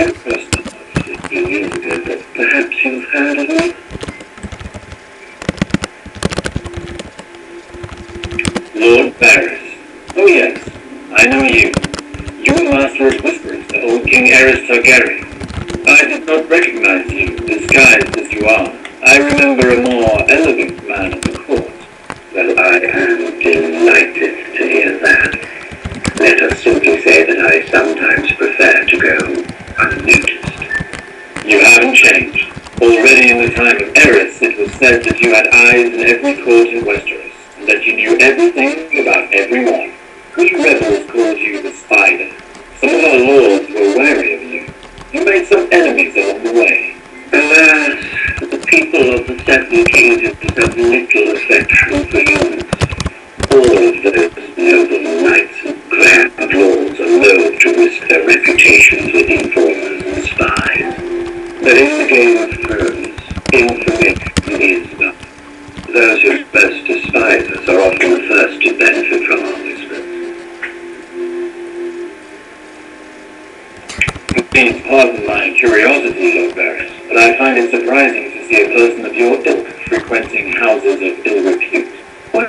Everest a few years ago, but perhaps you've heard of me? Lord Varys. Oh yes, I know you. You were Master of Whisperers to old King Aerys Targaryen. I did not recognize you, disguised as you are. I remember a more elegant man at the court. Well, I am delighted to hear that. Let us simply say that I sometimes prefer to go unnoticed. You haven't changed. Already in the time of Aerys, it was said that you had eyes in every court in Westeros, and that you knew everything about everyone. Which rebels called you the Spider. Some of our lords were wary of you. You made some enemies along the way. Alas, the people of the Seven Kingdoms have little affection for humans. All of those noble knights and grand lords are loath to risk their reputations with informers and spies. But in the Game of Thrones, infamy is not. Those who first despise us are often the first to benefit from our whispers. Please pardon my curiosity, Lord Varys, but I find it surprising to see a person of your ilk frequenting houses of ill repute. Well,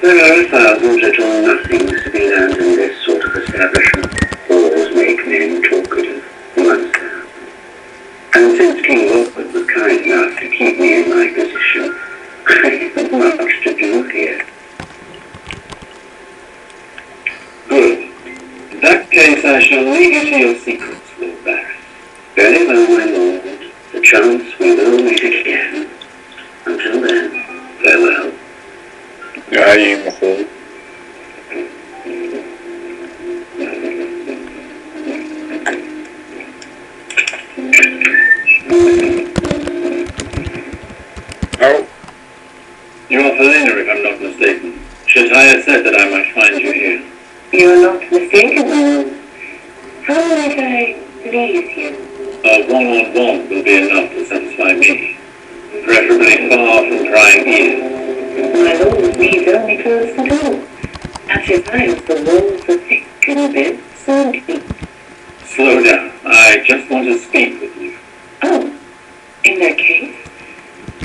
there are 1,000 little nothings to be learned in this sort of establishment. Always make men talkative, once down. And since King Robert was kind enough to keep me in my position, I have much to do here. Good. In that case, I shall leave you to your secrets, Lord Varys. Very well, my lord. The chance we will meet again. Until then, farewell. Aí, morreu. Oh. You are Helena, if I'm not mistaken. Shataya said that I might find you here. You are not mistaken, my lord. How might I please you? A one-on-one will be enough to satisfy me. Preferably far from prying ears. My lord needs only close the door. At your eyes, the walls are thick and a bit soggy. Slow down. I just want to speak with you. Oh, in that case,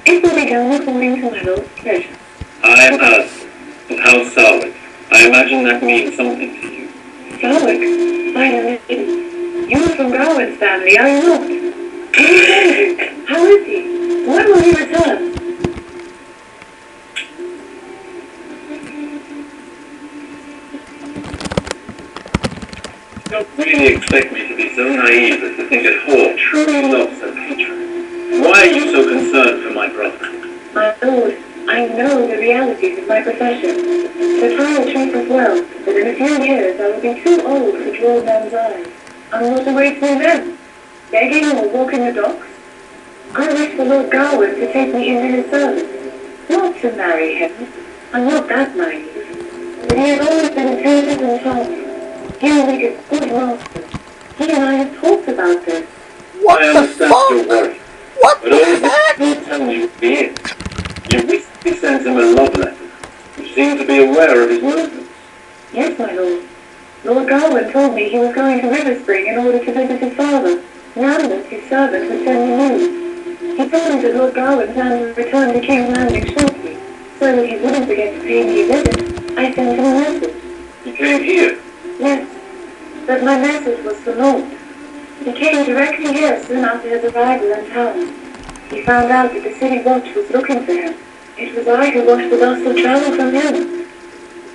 it will be done according to my lord's pleasure. I am Alistair, of House Sarwick. I imagine that means something to you. Sarwick? I am lady. You are from Gawain's family, are you not? King Cedric, how is he? When will he return? You don't really expect me to be so naive as to think that Hor truly loves her patron. Why are you so concerned for my brother? My lord, I know the realities of my profession. The trial treats us well, but in a few years I will be too old to draw men's eyes. And what awaits me then? Begging or walking the docks? I wish the Lord Gawain to take me into his service. Not to marry him. I'm not that naive. But he has always been attentive and charming. He will make a good master. He and I have talked about this. I understand your worry. What But the all this heck? will tell you be it. You recently sent him a love letter. You seem to be aware of his movements. Yes, my lord. Lord Gawain told me he was going to River Spring in order to visit his father. Lambert, his servant, would send me news. He told me that Lord Gawain planned to return to King's Landing shortly, so that he wouldn't forget to pay me a visit. I sent him a message. He came here. Yes, but my message was for naught. He came directly here soon after his arrival in town. He found out that the city watch was looking for him. It was I who washed the dust of travel from him.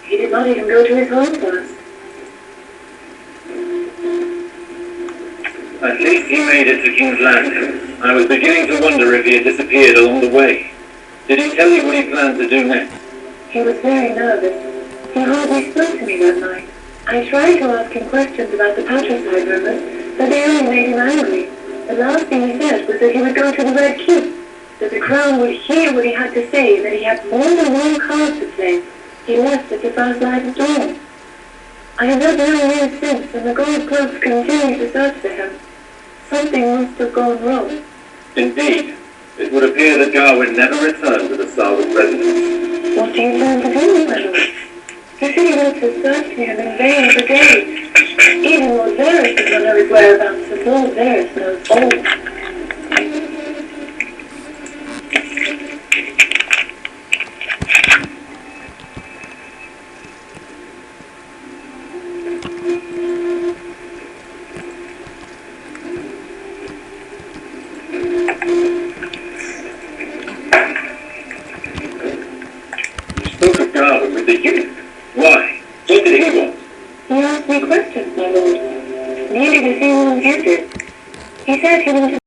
He did not even go to his home first. At least he made it to King's Landing. I was beginning to wonder if he had disappeared along the way. Did he tell you what he planned to do next? He was very nervous. He hardly spoke to me that night. I tried to ask him questions about the patricide rumors, but they only made him angry. The last thing he said was that he would go to the Red Keep, that the Crown would hear what he had to say, and that he had more than one card to play. He left at the first light of dawn. I have not known him since, and the gold cloaks continue to search for him. Something must have gone wrong. Indeed. It would appear that Gawain never returned to the Sarwick residence. What do you plan to do, my lord? The city watch has searched for him in vain for days. Even Lord Varys does not know his whereabouts. the soul of theirs knows old. You spoke of God with the youth. Why? What did he want? He asked me questions, my lord. Nearly the same one answered. He said he wanted